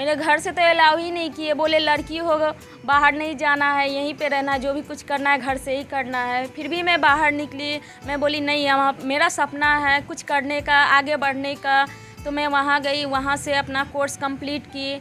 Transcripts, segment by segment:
मेरे घर से तो अलाउ ही नहीं किए, बोले लड़की हो बाहर नहीं जाना है, यहीं पे रहना है, जो भी कुछ करना है घर से ही करना है। फिर भी मैं बाहर निकली, मैं बोली नहीं, वहाँ मेरा सपना है कुछ करने का, आगे बढ़ने का। तो मैं वहाँ गई, वहाँ से अपना कोर्स कंप्लीट की।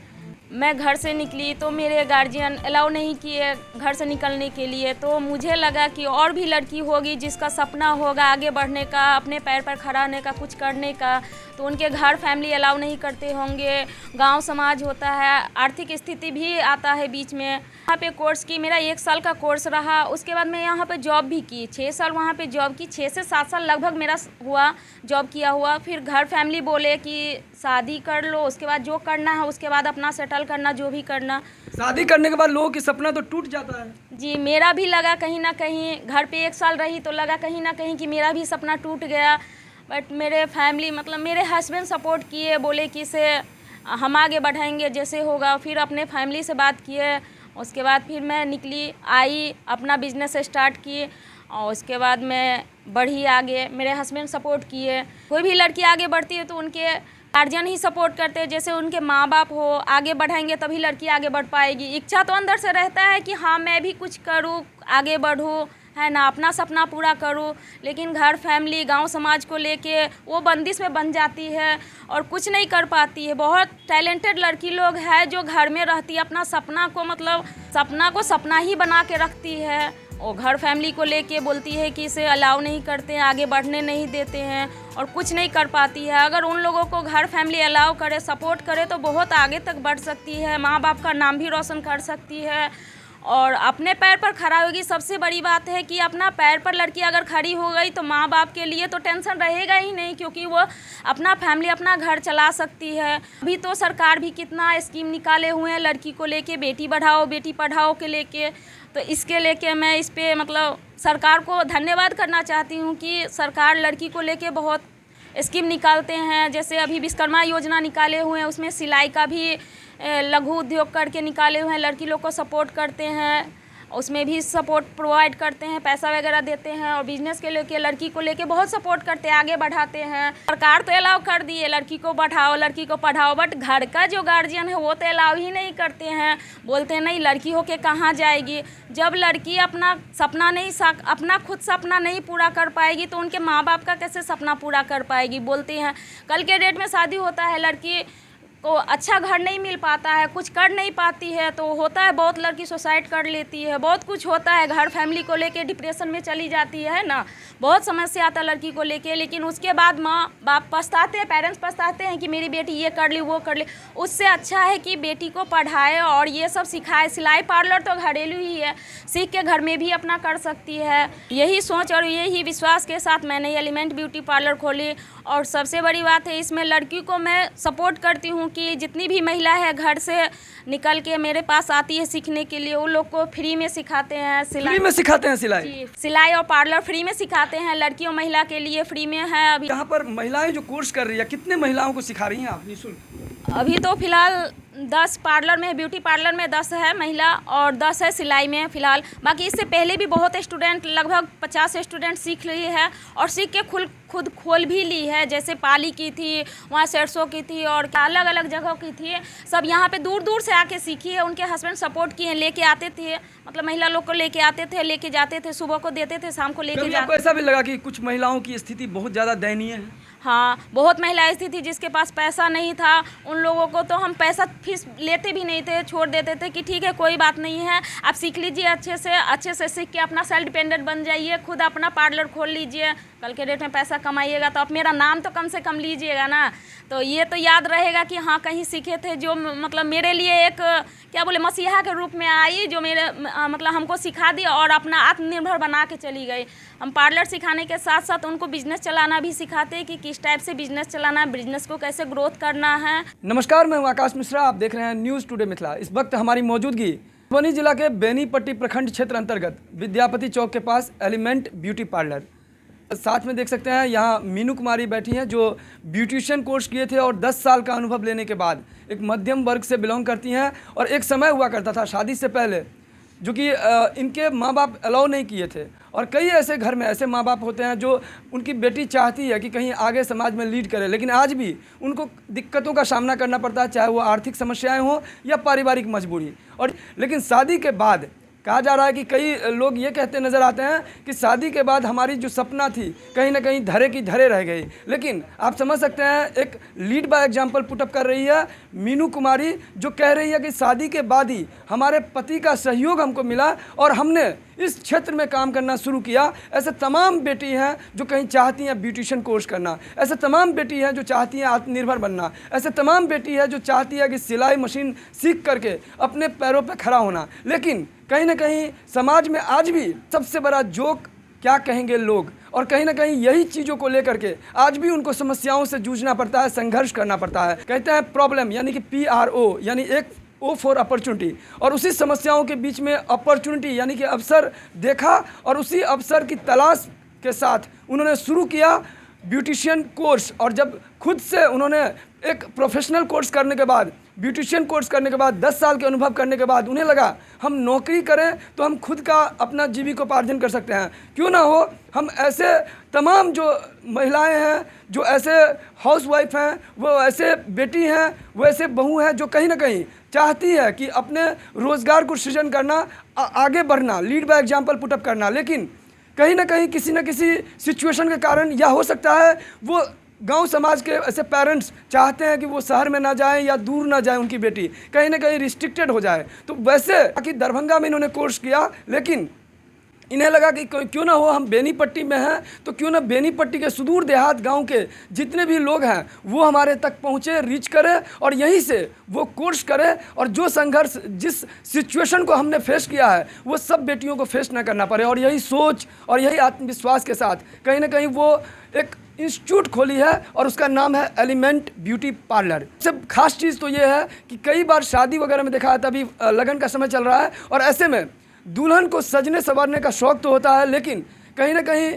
मैं घर से निकली तो मेरे गार्जियन अलाउ नहीं किए घर से निकलने के लिए। तो मुझे लगा कि और भी लड़की होगी जिसका सपना होगा आगे बढ़ने का, अपने पैर पर खड़ा होने का, कुछ करने का, तो उनके घर फैमिली अलाउ नहीं करते होंगे, गांव समाज होता है, आर्थिक स्थिति भी आता है बीच में। यहाँ पे कोर्स की, मेरा 1 साल का कोर्स रहा। उसके बाद मैं यहाँ पे जॉब भी की, 6 साल वहाँ पे जॉब की, 6 से 7 साल लगभग मेरा हुआ जॉब किया हुआ। फिर घर फैमिली बोले कि शादी कर लो, उसके बाद जो करना है उसके बाद अपना सेटल करना, जो भी करना। शादी करने के बाद लोगों की सपना तो टूट जाता है। जी, मेरा भी लगा कहीं ना कहीं, घर पे 1 साल रही तो लगा कहीं ना कहीं कि मेरा भी सपना टूट गया। बट मेरे फैमिली मतलब मेरे हस्बैंड सपोर्ट किए, बोले कि इसे हम आगे बढ़ाएंगे जैसे होगा। फिर अपने फैमिली से बात किए, उसके बाद फिर मैं निकली, आई, अपना बिजनेस स्टार्ट की, और उसके बाद मैं बढ़ी आगे। मेरे हस्बैंड सपोर्ट किए। कोई भी लड़की आगे बढ़ती है तो उनके गार्जियन ही सपोर्ट करते हैं, जैसे उनके माँ बाप हो, आगे बढ़ाएंगे तभी लड़की आगे बढ़ पाएगी। इच्छा तो अंदर से रहता है कि हाँ मैं भी कुछ करूँ, आगे बढ़ूँ, है ना, अपना सपना पूरा करूँ। लेकिन घर फैमिली गांव समाज को लेके वो बंदिश में बन जाती है और कुछ नहीं कर पाती है। बहुत टैलेंटेड लड़की लोग हैं जो घर में रहती है, अपना सपना को मतलब सपना को सपना ही बना के रखती है, और घर फैमिली को लेके बोलती है कि इसे अलाउ नहीं करते हैं, आगे बढ़ने नहीं देते हैं, और कुछ नहीं कर पाती है। अगर उन लोगों को घर फैमिली अलाउ करे, सपोर्ट करे तो बहुत आगे तक बढ़ सकती है, माँ बाप का नाम भी रोशन कर सकती है और अपने पैर पर खड़ा होगी। सबसे बड़ी बात है कि अपना पैर पर लड़की अगर खड़ी हो गई तो माँ बाप के लिए तो टेंशन रहेगा ही नहीं, क्योंकि वो अपना फैमिली, अपना घर चला सकती है। अभी तो सरकार भी कितना स्कीम निकाले हुए हैं लड़की को लेके, बेटी बढ़ाओ बेटी पढ़ाओ के लेके। तो इसके लेके मैं इस पे मतलब सरकार को धन्यवाद करना चाहती हूँ कि सरकार लड़की को लेके बहुत स्कीम निकालते हैं। जैसे अभी विश्वकर्मा योजना निकाले हुए हैं, उसमें सिलाई का भी लघु उद्योग करके निकाले हुए हैं, लड़की लोग को सपोर्ट करते हैं, उसमें भी सपोर्ट प्रोवाइड करते हैं, पैसा वगैरह देते हैं, और बिजनेस के लेके लड़की को लेके बहुत सपोर्ट करते हैं, आगे बढ़ाते हैं। सरकार तो अलाउ कर दी है लड़की को बढ़ाओ लड़की को पढ़ाओ, बट घर का जो गार्जियन है वो तो अलाउ ही नहीं करते हैं। बोलते हैं नहीं, लड़की होके कहाँ जाएगी। जब लड़की अपना सपना नहीं अपना खुद सपना नहीं पूरा कर पाएगी तो उनके माँ बाप का कैसे सपना पूरा कर पाएगी। बोलते हैं कल के डेट में शादी होता है, लड़की को अच्छा घर नहीं मिल पाता है, कुछ कर नहीं पाती है, तो होता है बहुत लड़की सुसाइड कर लेती है, बहुत कुछ होता है, घर फैमिली को लेके डिप्रेशन में चली जाती है ना, बहुत समस्या आता है लड़की को लेके। लेकिन उसके बाद माँ बाप पछताते हैं, पेरेंट्स पछताते हैं कि मेरी बेटी ये कर ली वो कर ली। उससे अच्छा है कि बेटी को पढ़ाए और ये सब सिखाए। सिलाई पार्लर तो घरेलू ही है, सीख के घर में भी अपना कर सकती है। यही सोच और यही विश्वास के साथ मैंने एलिमेंट ब्यूटी पार्लर खोली। और सबसे बड़ी बात है इसमें लड़की को मैं सपोर्ट करती हूँ कि जितनी भी महिला है घर से निकल के मेरे पास आती है सीखने के लिए, उन लोग को फ्री में सिखाते हैं सिलाई। फ्री में सिखाते हैं सिलाई? जी, सिलाई और पार्लर फ्री में सिखाते हैं, लड़कियों महिला के लिए फ्री में है। अभी यहाँ पर महिलाएं जो कोर्स कर रही है, कितने महिलाओं को सिखा रही हैं आप निःशुल्क? अभी तो फिलहाल 10 पार्लर में, ब्यूटी पार्लर में 10 है महिला और 10 है सिलाई में फ़िलहाल। बाकी इससे पहले भी बहुत स्टूडेंट, लगभग 50 स्टूडेंट सीख ली है और सीख के खुद खोल भी ली है। जैसे पाली की थी, वहाँ सरसों की थी और अलग अलग जगहों की थी। सब यहाँ पे दूर दूर से आके सीखी है, उनके हस्बैंड सपोर्ट किए, लेके आते थे, मतलब महिला लोग को लेके आते थे, लेके जाते थे, सुबह को देते थे, शाम को लेके जाते। ऐसा भी लगा कि कुछ महिलाओं की स्थिति बहुत ज़्यादा दयनीय है? हाँ, बहुत महिलाएं ऐसी थी जिसके पास पैसा नहीं था, उन लोगों को तो हम पैसा फीस लेते भी नहीं थे, छोड़ देते थे कि ठीक है कोई बात नहीं है, आप सीख लीजिए अच्छे से सीख के अपना सेल्फ डिपेंडेंट बन जाइए, खुद अपना पार्लर खोल लीजिए, कल के डेट में पैसा कमाइएगा तो आप मेरा नाम तो कम से कम लीजिएगा ना। तो ये तो याद रहेगा कि हाँ कहीं सीखे थे, जो मतलब मेरे लिए एक क्या बोले मसीहा के रूप में आई, जो मेरे मतलब हमको सिखा दी और अपना आत्मनिर्भर बना के चली गई। हम पार्लर सिखाने के साथ साथ उनको बिजनेस चलाना भी सिखाते हैं कि किस टाइप से बिजनेस चलाना है, बिजनेस को कैसे ग्रोथ करना है। नमस्कार, मैं आकाश मिश्रा, आप देख रहे हैं न्यूज़ टुडे मिथिला। इस वक्त हमारी मौजूदगी मधुबनी जिला के बेनीपट्टी प्रखंड क्षेत्र अंतर्गत विद्यापति चौक के पास एलिमेंट ब्यूटी पार्लर। साथ में देख सकते हैं यहाँ मीनू कुमारी बैठी हैं जो ब्यूटिशियन कोर्स किए थे और 10 साल का अनुभव लेने के बाद एक मध्यम वर्ग से बिलोंग करती हैं। और एक समय हुआ करता था शादी से पहले जो कि इनके माँ बाप अलाउ नहीं किए थे। और कई ऐसे घर में ऐसे माँ बाप होते हैं जो उनकी बेटी चाहती है कि कहीं आगे समाज में लीड करे, लेकिन आज भी उनको दिक्कतों का सामना करना पड़ता है, चाहे वो आर्थिक समस्याएं हों या पारिवारिक मजबूरी। और लेकिन शादी के बाद कहा जा रहा है कि कई लोग ये कहते नज़र आते हैं कि शादी के बाद हमारी जो सपना थी कहीं ना कहीं धरे की धरे रह गई। लेकिन आप समझ सकते हैं, एक लीड बाय एग्जाम्पल पुटअप कर रही है मीनू कुमारी, जो कह रही है कि शादी के बाद ही हमारे पति का सहयोग हमको मिला और हमने इस क्षेत्र में काम करना शुरू किया। ऐसे तमाम बेटी हैं जो कहीं चाहती हैं ब्यूटिशियन कोर्स करना, ऐसे तमाम बेटी हैं जो चाहती हैं आत्मनिर्भर बनना, ऐसे तमाम बेटी है जो चाहती है कि सिलाई मशीन सीख करके अपने पैरों पर खड़ा होना। लेकिन कहीं ना कहीं समाज में आज भी सबसे बड़ा जोक क्या कहेंगे लोग, और कहीं ना कहीं यही चीज़ों को लेकर के आज भी उनको समस्याओं से जूझना पड़ता है, संघर्ष करना पड़ता है। कहते हैं प्रॉब्लम यानी कि PRO यानी एक O फॉर अपॉर्चुनिटी, और उसी समस्याओं के बीच में अपॉर्चुनिटी यानी कि अवसर देखा और उसी अवसर की तलाश के साथ उन्होंने शुरू किया ब्यूटिशियन कोर्स। और जब खुद से उन्होंने एक प्रोफेशनल कोर्स करने के बाद, ब्यूटिशियन कोर्स करने के बाद 10 साल के अनुभव करने के बाद उन्हें लगा हम नौकरी करें तो हम खुद का अपना जीविकोपार्जन कर सकते हैं, क्यों ना हो हम ऐसे तमाम जो महिलाएं हैं, जो ऐसे हाउसवाइफ हैं, वो ऐसे बेटी हैं, वो ऐसे बहू हैं जो कहीं ना कहीं चाहती है कि अपने रोज़गार को सृजन करना, आगे बढ़ना, लीड बाय एग्जाम्पल पुटअप करना। लेकिन कहीं ना कहीं किसी न किसी सिचुएशन के कारण, या हो सकता है वो गांव समाज के ऐसे पेरेंट्स चाहते हैं कि वो शहर में ना जाएं या दूर ना जाए उनकी बेटी, कहीं ना कहीं रिस्ट्रिक्टेड हो जाए। तो वैसे कि दरभंगा में इन्होंने कोर्स किया, लेकिन इन्हें लगा कि क्यों ना हो हम बेनीपट्टी में हैं, तो क्यों ना बेनीपट्टी के सुदूर देहात गांव के जितने भी लोग हैं वो हमारे तक पहुंचे, रीच करें और यहीं से वो कोर्स करें, और जो संघर्ष, जिस सिचुएशन को हमने फेस किया है वो सब बेटियों को फेस ना करना पड़े। और यही सोच और यही आत्मविश्वास के साथ कहीं ना कहीं वो एक इंस्टीट्यूट खोली है और उसका नाम है एलिमेंट ब्यूटी पार्लर। सबसे खास चीज़ तो ये है कि कई बार शादी वगैरह में देखा है, तभी लगन का समय चल रहा है और ऐसे में दुल्हन को सजने संवारने का शौक तो होता है, लेकिन कहीं ना कहीं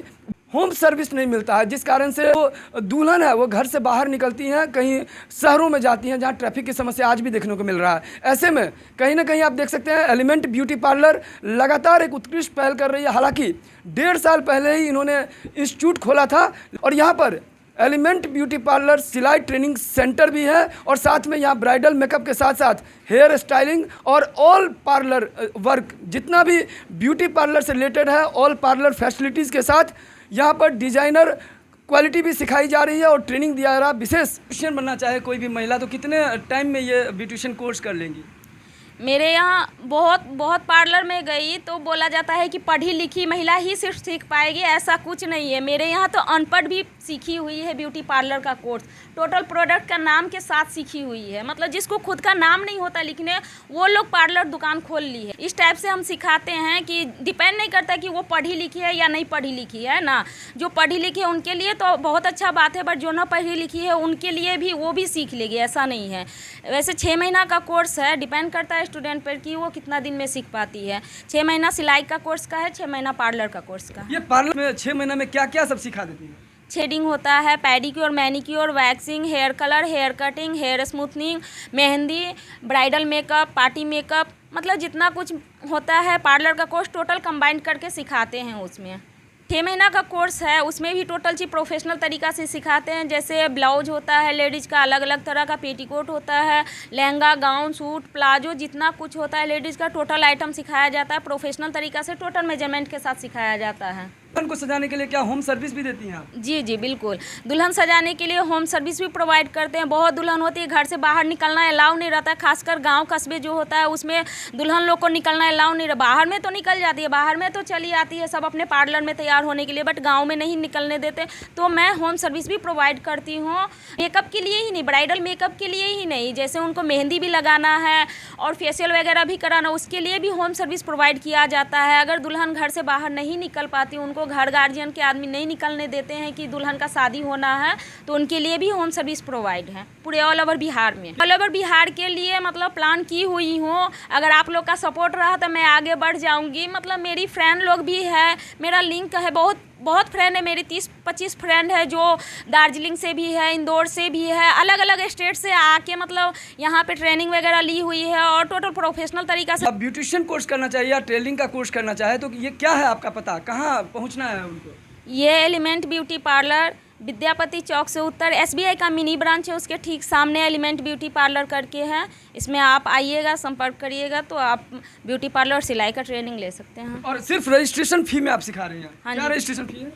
होम सर्विस नहीं मिलता है, जिस कारण से वो दुल्हन है वो घर से बाहर निकलती हैं, कहीं शहरों में जाती हैं जहाँ ट्रैफिक की समस्या आज भी देखने को मिल रहा है। ऐसे में कहीं ना कहीं आप देख सकते हैं एलिमेंट ब्यूटी पार्लर लगातार एक उत्कृष्ट पहल कर रही है। हालांकि 1.5 साल पहले ही इन्होंने इंस्टीट्यूट खोला था और यहाँ पर एलिमेंट ब्यूटी पार्लर सिलाई ट्रेनिंग सेंटर भी है, और साथ में यहाँ ब्राइडल मेकअप के साथ साथ हेयर स्टाइलिंग और ऑल पार्लर वर्क, जितना भी ब्यूटी पार्लर से रिलेटेड है, ऑल पार्लर फैसिलिटीज़ के साथ यहाँ पर डिज़ाइनर क्वालिटी भी सिखाई जा रही है और ट्रेनिंग दिया जा रहा है। विशेष ब्यूटिशियन बनना चाहे कोई भी महिला तो कितने टाइम में ये ब्यूटिशियन कोर्स कर लेंगी? मेरे यहाँ बहुत पार्लर में गई तो बोला जाता है कि पढ़ी लिखी महिला ही सिर्फ सीख पाएगी, ऐसा कुछ नहीं है। मेरे यहाँ तो अनपढ़ भी सीखी हुई है ब्यूटी पार्लर का कोर्स, टोटल प्रोडक्ट का नाम के साथ सीखी हुई है। मतलब जिसको खुद का नाम नहीं होता लिखने, वो लोग पार्लर दुकान खोल ली है। इस टाइप से हम सिखाते हैं कि डिपेंड नहीं करता कि वो पढ़ी लिखी है या नहीं पढ़ी लिखी है ना। जो पढ़ी लिखी है उनके लिए तो बहुत अच्छा बात है, बट जो ना पढ़ी लिखी है उनके लिए भी वो भी सीख लेगी, ऐसा नहीं है। वैसे 6 महीना का कोर्स है, डिपेंड करता है स्टूडेंट पर कि वो कितना दिन में सीख पाती है। 6 महीना सिलाई का कोर्स का है, 6 महीना पार्लर का कोर्स का। ये पार्लर में 6 महीने में क्या क्या सब सिखा देती है? शेडिंग होता है, pedicure, manicure, waxing, hair colour, hair cutting, hair smoothening, mehndi, bridal makeup, party makeup, मतलब जितना कुछ होता है पार्लर का कोर्स टोटल कंबाइंड करके सिखाते हैं। उसमें 6 महीना का कोर्स है, उसमें भी टोटल चीज़ प्रोफेशनल तरीक़ा से सिखाते हैं। जैसे ब्लाउज होता है लेडीज़ का, अलग अलग तरह का पेटीकोट होता है, लहंगा, गाउन, सूट, प्लाजो, जितना कुछ होता है लेडीज़ का टोटल आइटम सिखाया जाता है। प्रोफेशनल तरीक़ा से टोटल मेजरमेंट के साथ सिखाया जाता है। दुल्हन को सजाने के लिए क्या होम सर्विस भी देती हैं आप? जी जी बिल्कुल, दुल्हन सजाने के लिए होम सर्विस भी प्रोवाइड करते हैं। बहुत दुल्हन होती है घर से बाहर निकलना अलाउ नहीं रहता है, खासकर गांव कस्बे जो होता है उसमें दुल्हन लोग को निकलना अलाउ नहीं रहता। बाहर में तो निकल जाती है, बाहर में तो चली आती है सब अपने पार्लर में तैयार होने के लिए, बट गाँव में नहीं निकलने देते। तो मैं होम सर्विस भी प्रोवाइड करती हूँ, मेकअप के लिए ही नहीं, ब्राइडल मेकअप के लिए ही नहीं, जैसे उनको मेहंदी भी लगाना है और फेशियल वगैरह भी कराना, उसके लिए भी होम सर्विस प्रोवाइड किया जाता है। अगर दुल्हन घर से बाहर नहीं निकल पाती, उनको घर गार्जियन के आदमी नहीं निकलने देते हैं कि दुल्हन का शादी होना है, तो उनके लिए भी होम सर्विस प्रोवाइड है पूरे ऑल ओवर बिहार में। ऑल ओवर बिहार के लिए मतलब प्लान की हुई हूँ, अगर आप लोग का सपोर्ट रहा तो मैं आगे बढ़ जाऊँगी। मतलब मेरी फ्रेंड लोग भी है, मेरा लिंक है, बहुत बहुत फ्रेंड है मेरी, 30-25 फ्रेंड है जो दार्जिलिंग से भी है, इंदौर से भी है, अलग अलग स्टेट से आके मतलब यहाँ पे ट्रेनिंग वगैरह ली हुई है और टोटल प्रोफेशनल तरीका से। अब ब्यूटिशियन कोर्स करना चाहिए या टेलरिंग का कोर्स करना चाहे तो ये क्या है आपका पता, कहाँ पहुँचना है उनको? ये एलिमेंट ब्यूटी पार्लर विद्यापति चौक से उत्तर SBI का मिनी ब्रांच है, उसके ठीक सामने एलिमेंट ब्यूटी पार्लर करके है। इसमें आप आइएगा, संपर्क करिएगा तो आप ब्यूटी पार्लर और सिलाई का ट्रेनिंग ले सकते हैं। और सिर्फ रजिस्ट्रेशन फी में आप सिखा रही हैं? हाँ क्या जी। रजिस्ट्रेशन फी है?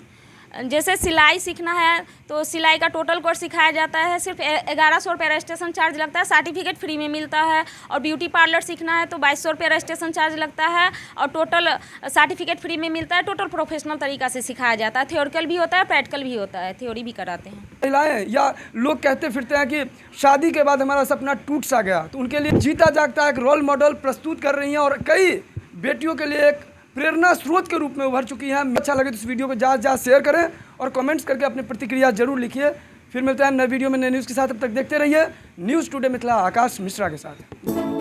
जैसे सिलाई सीखना है तो सिलाई का टोटल कोर्स सिखाया जाता है, सिर्फ 1100 रुपये रजिस्ट्रेशन चार्ज लगता है, सर्टिफिकेट फ्री में मिलता है। और ब्यूटी पार्लर सीखना है तो 2200 रुपये रजिस्ट्रेशन चार्ज लगता है और टोटल सर्टिफिकेट फ्री में मिलता है। टोटल प्रोफेशनल तरीका से सिखाया जाता है, थ्योरिकल भी होता है, प्रैक्टिकल भी होता है, थ्योरी भी कराते हैं। महिलाएं या लोग कहते फिरते हैं कि शादी के बाद हमारा सपना टूट सा गया, तो उनके लिए जीता जागता एक रोल मॉडल प्रस्तुत कर रही हैं और कई बेटियों के लिए एक प्रेरणा स्रोत के रूप में उभर चुकी हैं। अच्छा लगे तो इस वीडियो को ज़्यादा शेयर करें और कमेंट्स करके अपनी प्रतिक्रिया जरूर लिखिए। फिर मिलते हैं नए वीडियो में नए न्यूज़ के साथ, तब तक देखते रहिए न्यूज़ टुडे मिथिला आकाश मिश्रा के साथ।